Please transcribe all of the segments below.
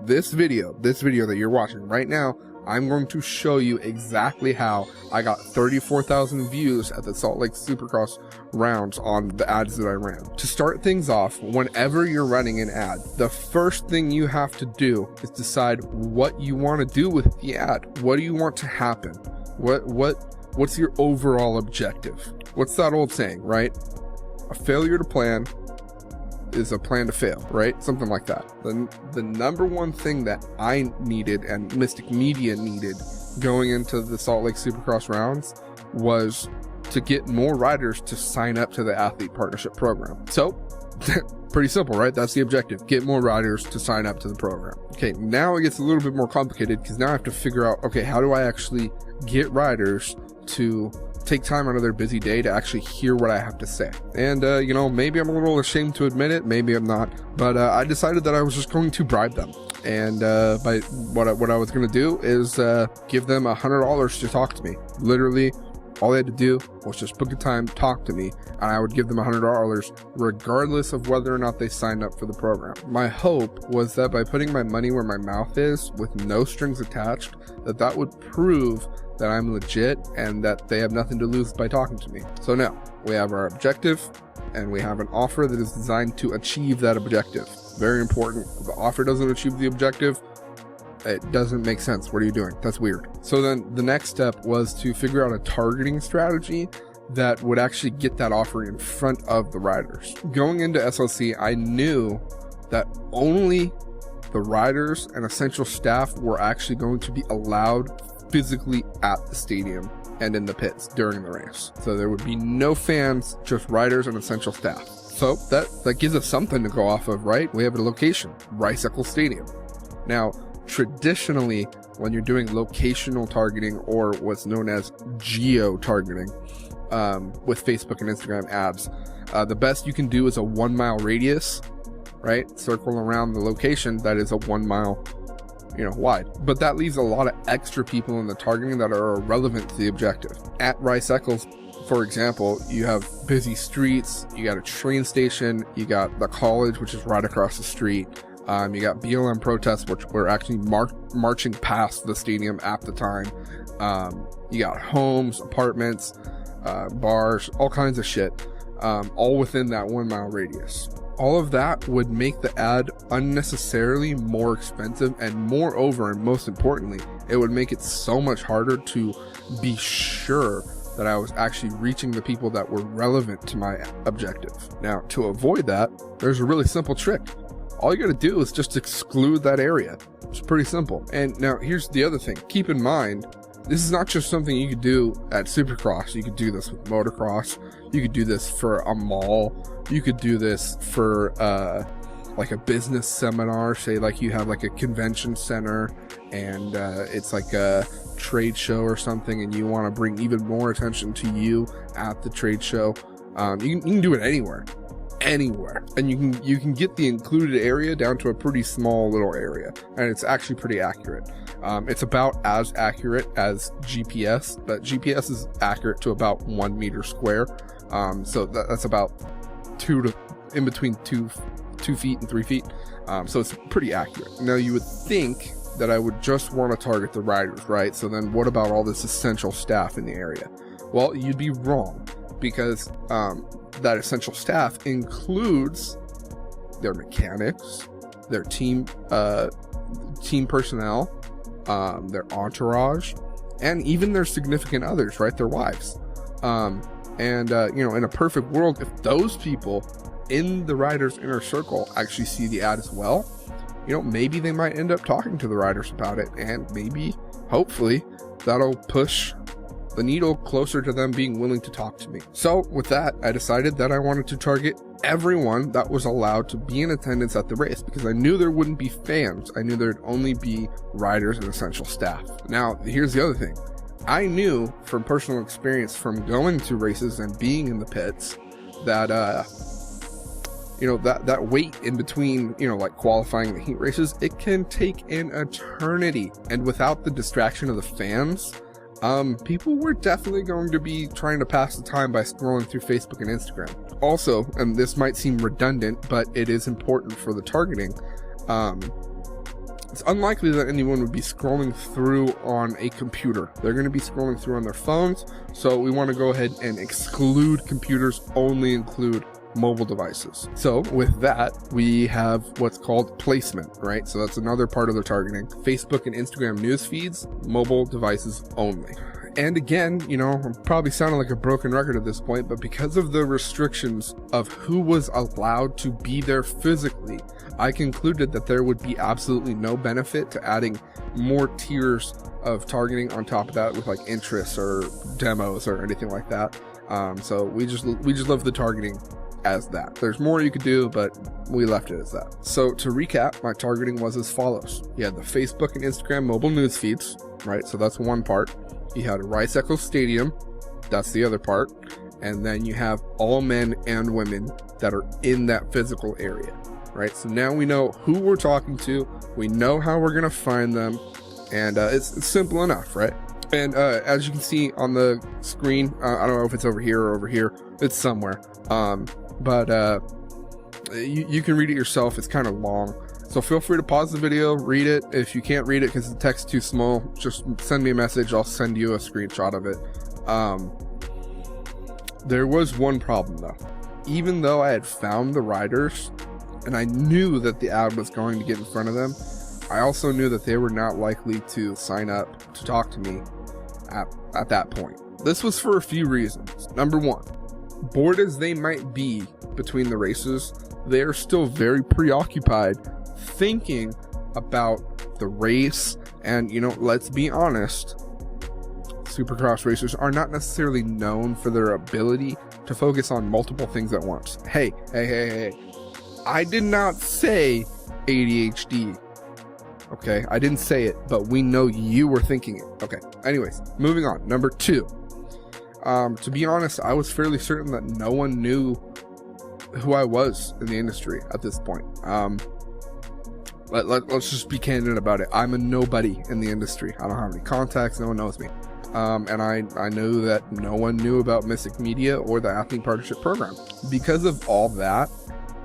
this video that you're watching right now, I'm going to show you exactly how I got 34,000 views at the Salt Lake Supercross rounds on the ads that I ran. To start things off, whenever you're running an ad, the first thing you have to do is decide what you want to do with the ad. What do you want to happen? What's your overall objective? What's that old saying, right? A failure to plan is a plan to fail, right? Something like that. The number one thing that I needed and Mystic Media needed going into the Salt Lake Supercross rounds was to get more riders to sign up to the Athelete Partnership Program. So, pretty simple, right? That's the objective. Get more riders to sign up to the program. Okay, now it gets a little bit more complicated because now I have to figure out, okay, how do I actually get riders to take time out of their busy day to actually hear what I have to say? And, you know, maybe I'm a little ashamed to admit it, maybe I'm not, but I decided that I was just going to bribe them. And by what I was going to do is give them $100 to talk to me. Literally, all they had to do was just book a time, talk to me, and I would give them $100 regardless of whether or not they signed up for the program. My hope was that by putting my money where my mouth is with no strings attached, that would prove that I'm legit and that they have nothing to lose by talking to me. So now we have our objective and we have an offer that is designed to achieve that objective. Very important. If the offer doesn't achieve the objective, it doesn't make sense. What are you doing? That's weird. So then the next step was to figure out a targeting strategy that would actually get that offer in front of the riders. Going into SLC, I knew that only the riders and essential staff were actually going to be allowed physically at the stadium and in the pits during the race. So there would be no fans, just riders and essential staff. So that gives us something to go off of, right? We have a location, Rice-Eccles Stadium. Now, traditionally, when you're doing locational targeting or what's known as geo-targeting with Facebook and Instagram ads, the best you can do is a 1 mile radius, right? Circle around the location that is a 1 mile, wide. But that leaves a lot of extra people in the targeting that are irrelevant to the objective. At Rice-Eccles, for example, you have busy streets, you got a train station, you got the college, which is right across the street. You got BLM protests, which were actually marching past the stadium at the time. You got homes, apartments, bars, all kinds of shit, all within that 1 mile radius. All of that would make the ad unnecessarily more expensive, and moreover, and most importantly, it would make it so much harder to be sure that I was actually reaching the people that were relevant to my objective. Now, to avoid that, there's a really simple trick. All you gotta do is just exclude that area. It's pretty simple. And now here's the other thing. Keep in mind, this is not just something you could do at Supercross. You could do this with motocross. You could do this for a mall. You could do this for like a business seminar. Say like you have like a convention center and it's like a trade show or something, and you want to bring even more attention to you at the trade show. You can do it anywhere, and you can get the included area down to a pretty small little area, and it's actually pretty accurate. It's about as accurate as GPS, but GPS is accurate to about 1 meter square. So that's about in between 2 feet and 3 feet. So it's pretty accurate. Now you would think that I would just want to target the riders, right? So then what about all this essential staff in the area? Well, you'd be wrong, because that essential staff includes their mechanics, their team personnel, their entourage, and even their significant others, right? Their wives. In a perfect world, if those people in the riders' inner circle actually see the ad as well, maybe they might end up talking to the riders about it, and maybe, hopefully, that'll push the needle closer to them being willing to talk to me. So with that, I decided that I wanted to target everyone that was allowed to be in attendance at the race, because I knew there wouldn't be fans. I knew there'd only be riders and essential staff. Now, here's the other thing. I knew from personal experience from going to races and being in the pits that, that wait in between, like qualifying the heat races, it can take an eternity. And without the distraction of the fans, people were definitely going to be trying to pass the time by scrolling through Facebook and Instagram. Also, and this might seem redundant, but it is important for the targeting, it's unlikely that anyone would be scrolling through on a computer. They're going to be scrolling through on their phones. So we want to go ahead and exclude computers, only include mobile devices. So with that, we have what's called placement, right? So that's another part of their targeting. Facebook and Instagram news feeds, mobile devices only. And again, you know, I'm probably sounding like a broken record at this point, but because of the restrictions of who was allowed to be there physically, I concluded that there would be absolutely no benefit to adding more tiers of targeting on top of that with like interests or demos or anything like that. So we just love the targeting as that. There's more you could do, but we left it as that. So to recap, my targeting was as follows. You had the Facebook and Instagram mobile news feeds, right? So that's one part. You had Rice Echo Stadium, that's the other part. And then you have all men and women that are in that physical area, right? So now we know who we're talking to, we know how we're gonna find them, and it's simple enough, right? And as you can see on the screen, I don't know if it's over here or over here, it's somewhere. But you can read it yourself. It's kind of long, so feel free to pause the video, read it. If you can't read it because the text is too small, just send me a message. I'll send you a screenshot of it. There was one problem though. Even though I had found the riders and I knew that the ad was going to get in front of them, I also knew that they were not likely to sign up to talk to me at that point. This was for a few reasons. Number one, bored as they might be between the races, they are still very preoccupied thinking about the race. And, you know, let's be honest, Supercross racers are not necessarily known for their ability to focus on multiple things at once. Hey, I did not say ADHD. Okay, I didn't say it, but we know you were thinking it. Okay, anyways, moving on. Number two. To be honest, I was fairly certain that no one knew who I was in the industry at this point. Let's just be candid about it. I'm a nobody in the industry. I don't have any contacts. No one knows me. And I knew that no one knew about Mystic Media or the Athlete Partnership Program. Because of all that,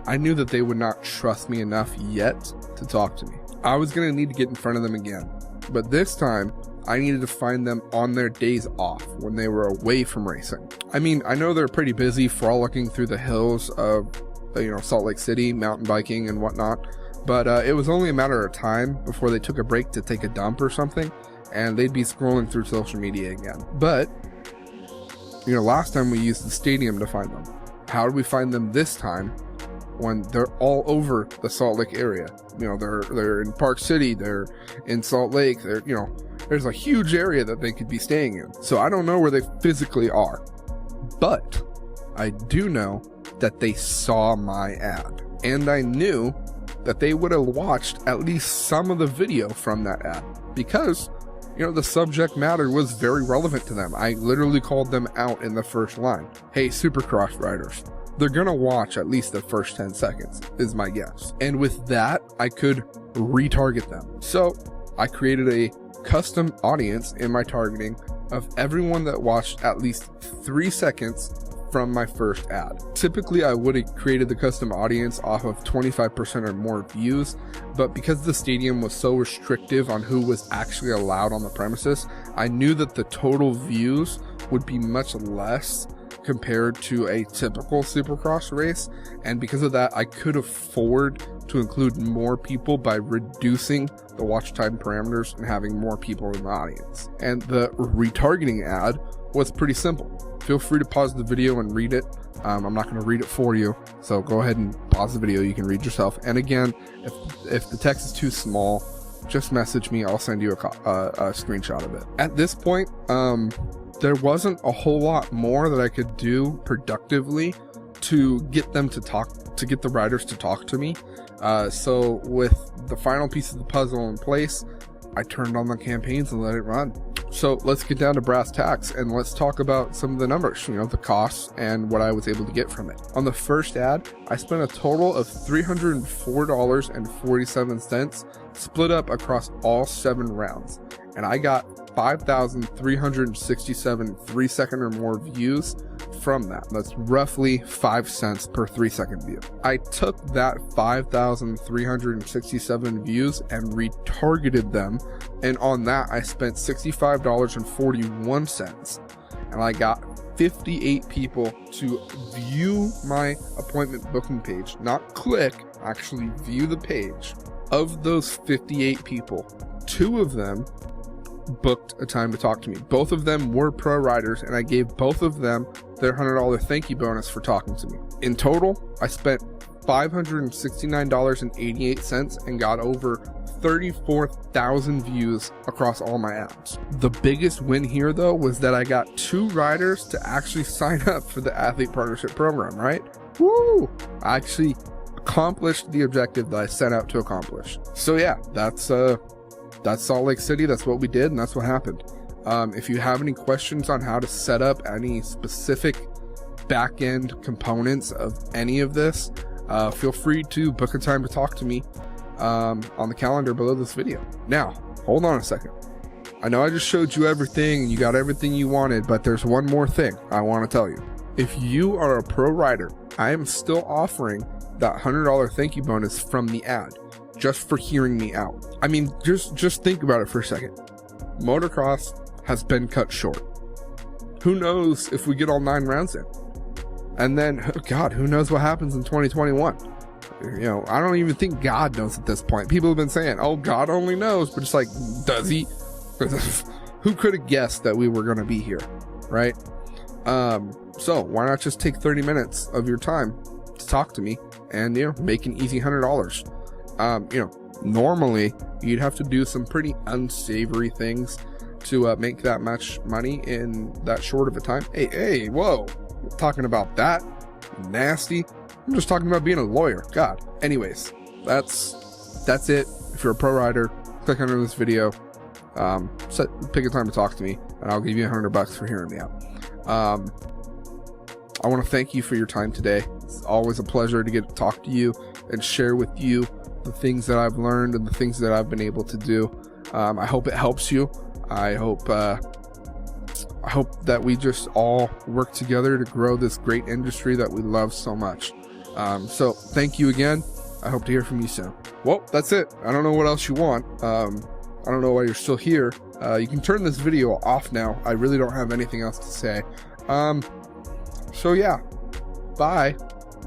I knew that they would not trust me enough yet to talk to me. I was going to need to get in front of them again. But this time, I needed to find them on their days off when they were away from racing. I mean, I know they're pretty busy frolicking through the hills of, you know, Salt Lake City, mountain biking and whatnot. But it was only a matter of time before they took a break to take a dump or something, and they'd be scrolling through social media again. But, you know, last time we used the stadium to find them. How did we find them this time when they're all over the Salt Lake area? You know, they're in Park City, they're in Salt Lake, they're, you know, there's a huge area that they could be staying in. So I don't know where they physically are, but I do know that they saw my ad, and I knew that they would have watched at least some of the video from that ad because, you know, the subject matter was very relevant to them. I literally called them out in the first line. Hey, Supercross riders. They're gonna watch at least the first 10 seconds, is my guess. And with that, I could retarget them. So I created a custom audience in my targeting of everyone that watched at least 3 seconds from my first ad. Typically, I would have created the custom audience off of 25% or more views, but because the stadium was so restrictive on who was actually allowed on the premises, I knew that the total views would be much less compared to a typical Supercross race, and because of that, I could afford to include more people by reducing the watch time parameters and having more people in the audience. And the retargeting ad was pretty simple. Feel free to pause the video and read it. I'm not going to read it for you, so go ahead and pause the video. You can read yourself. And again, if the text is too small, just message me. I'll send you a screenshot of it. At this point, there wasn't a whole lot more that I could do productively to get them to talk, to get the riders to talk to me. So with the final piece of the puzzle in place, I turned on the campaigns and let it run. So let's get down to brass tacks and let's talk about some of the numbers, you know, the costs and what I was able to get from it. On the first ad, I spent a total of $304.47 split up across all 7 rounds. And I got 5,367 3-second or more views from that. That's roughly 5 cents per 3-second view. I took that 5,367 views and retargeted them, and on that I spent $65.41, and I got 58 people to view my appointment booking page, not click, actually view the page. Of those 58 people, 2 of them booked a time to talk to me. Both of them were pro riders, and I gave both of them their $100 thank you bonus for talking to me. In total, I spent $569.88 and got over 34,000 views across all my ads. The biggest win here, though, was that I got 2 riders to actually sign up for the Athlete Partnership Program, right? Woo! I actually accomplished the objective that I set out to accomplish. So yeah, that's Salt Lake City. That's what we did, and that's what happened. If you have any questions on how to set up any specific back-end components of any of this, feel free to book a time to talk to me on the calendar below this video. Now, hold on a second. I know I just showed you everything and you got everything you wanted, but there's one more thing I want to tell you. If you are a pro rider, I am still offering that $100 thank you bonus from the ad, just for hearing me out. I mean, just think about it for a second. Motocross has been cut short. Who knows if we get all 9 rounds in? And then, God, who knows what happens in 2021? You know, I don't even think God knows at this point. People have been saying, oh, God only knows, but it's like, does he? Who could have guessed that we were going to be here, right? So why not just take 30 minutes of your time to talk to me and, you know, make an easy $100? You know, normally you'd have to do some pretty unsavory things to make that much money in that short of a time. Hey, whoa, I'm talking about that nasty. I'm just talking about being a lawyer. God. Anyways, that's it. If you're a pro rider, click under this video, pick a time to talk to me, and I'll give you $100 for hearing me out. I want to thank you for your time today. It's always a pleasure to get to talk to you and share with you the things that I've learned and the things that I've been able to do. I hope it helps you. I hope that we just all work together to grow this great industry that we love so much. So thank you again. I hope to hear from you soon. Well, that's it. I don't know what else you want. I don't know why you're still here. You can turn this video off now. I really don't have anything else to say. So yeah, bye.